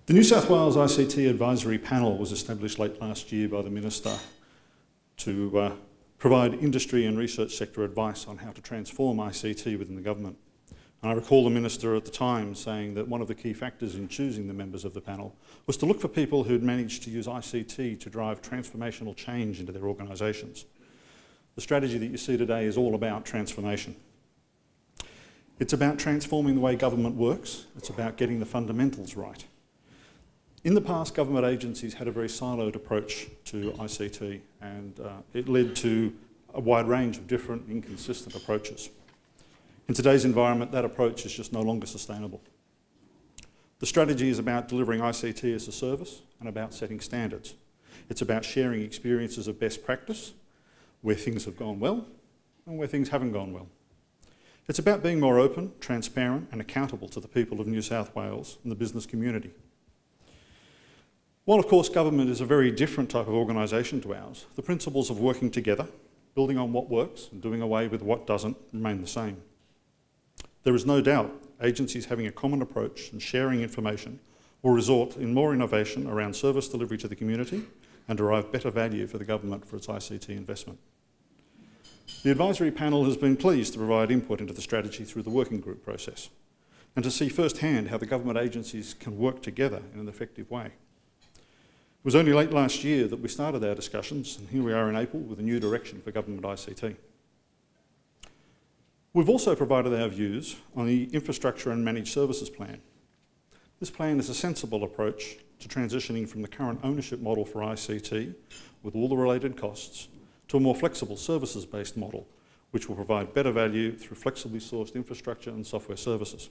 The New South Wales ICT Advisory Panel was established late last year by the Minister to provide industry and research sector advice on how to transform ICT within the government. And I recall the Minister at the time saying that one of the key factors in choosing the members of the panel was to look for people who'd managed to use ICT to drive transformational change into their organisations. The strategy that you see today is all about transformation. It's about transforming the way government works. It's about getting the fundamentals right. In the past, government agencies had a very siloed approach to ICT, and it led to a wide range of different inconsistent approaches. In today's environment, that approach is just no longer sustainable. The strategy is about delivering ICT as a service and about setting standards. It's about sharing experiences of best practice, where things have gone well and where things haven't gone well. It's about being more open, transparent and accountable to the people of New South Wales and the business community. While of course government is a very different type of organisation to ours, the principles of working together, building on what works and doing away with what doesn't remain the same. There is no doubt agencies having a common approach and sharing information will result in more innovation around service delivery to the community and derive better value for the government for its ICT investment. The advisory panel has been pleased to provide input into the strategy through the working group process and to see firsthand how the government agencies can work together in an effective way. It was only late last year that we started our discussions, and here we are in April with a new direction for government ICT. We've also provided our views on the Infrastructure and Managed Services Plan. This plan is a sensible approach to transitioning from the current ownership model for ICT, with all the related costs, to a more flexible services-based model, which will provide better value through flexibly sourced infrastructure and software services.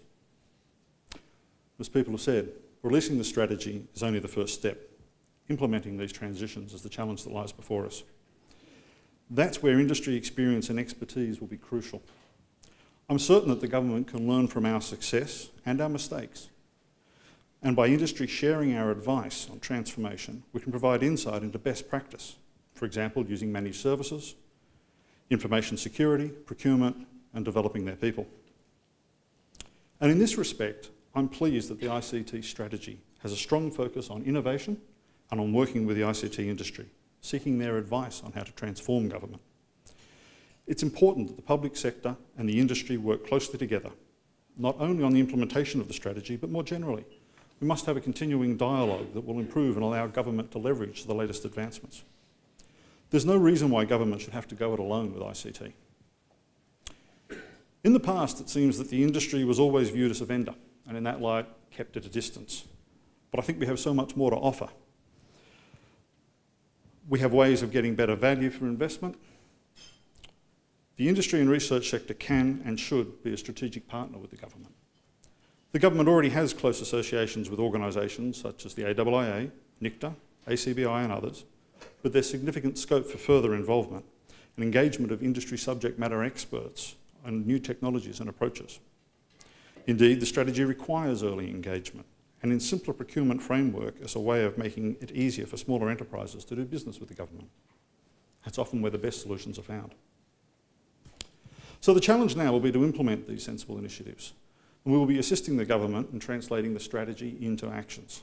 As people have said, releasing the strategy is only the first step. Implementing these transitions is the challenge that lies before us. That's where industry experience and expertise will be crucial. I'm certain that the government can learn from our success and our mistakes. And by industry sharing our advice on transformation, we can provide insight into best practice. For example, using managed services, information security, procurement, and developing their people. And in this respect, I'm pleased that the ICT strategy has a strong focus on innovation and on working with the ICT industry, seeking their advice on how to transform government. It's important that the public sector and the industry work closely together, not only on the implementation of the strategy, but more generally. We must have a continuing dialogue that will improve and allow government to leverage the latest advancements. There's no reason why government should have to go it alone with ICT. In the past, it seems that the industry was always viewed as a vendor, and in that light, kept at a distance. But I think we have so much more to offer. We have ways of getting better value for investment. The industry and research sector can and should be a strategic partner with the government. The government already has close associations with organisations such as the AIIA, NICTA, ACBI and others, but there's significant scope for further involvement and engagement of industry subject matter experts on new technologies and approaches. Indeed, the strategy requires early engagement and in simpler procurement framework as a way of making it easier for smaller enterprises to do business with the government. That's often where the best solutions are found. So the challenge now will be to implement these sensible initiatives, and we will be assisting the government in translating the strategy into actions.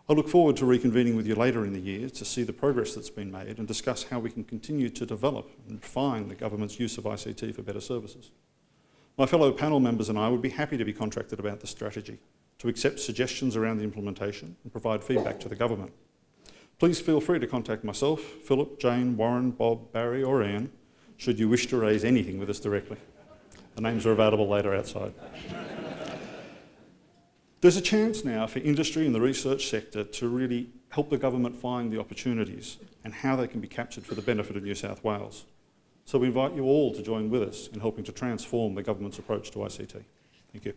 I look forward to reconvening with you later in the year to see the progress that's been made and discuss how we can continue to develop and refine the government's use of ICT for better services. My fellow panel members and I would be happy to be contracted about the strategy, to accept suggestions around the implementation and provide feedback to the government. Please feel free to contact myself, Philip, Jane, Warren, Bob, Barry or Ian, should you wish to raise anything with us directly. The names are available later outside. There's a chance now for industry and the research sector to really help the government find the opportunities and how they can be captured for the benefit of New South Wales. So we invite you all to join with us in helping to transform the government's approach to ICT. Thank you.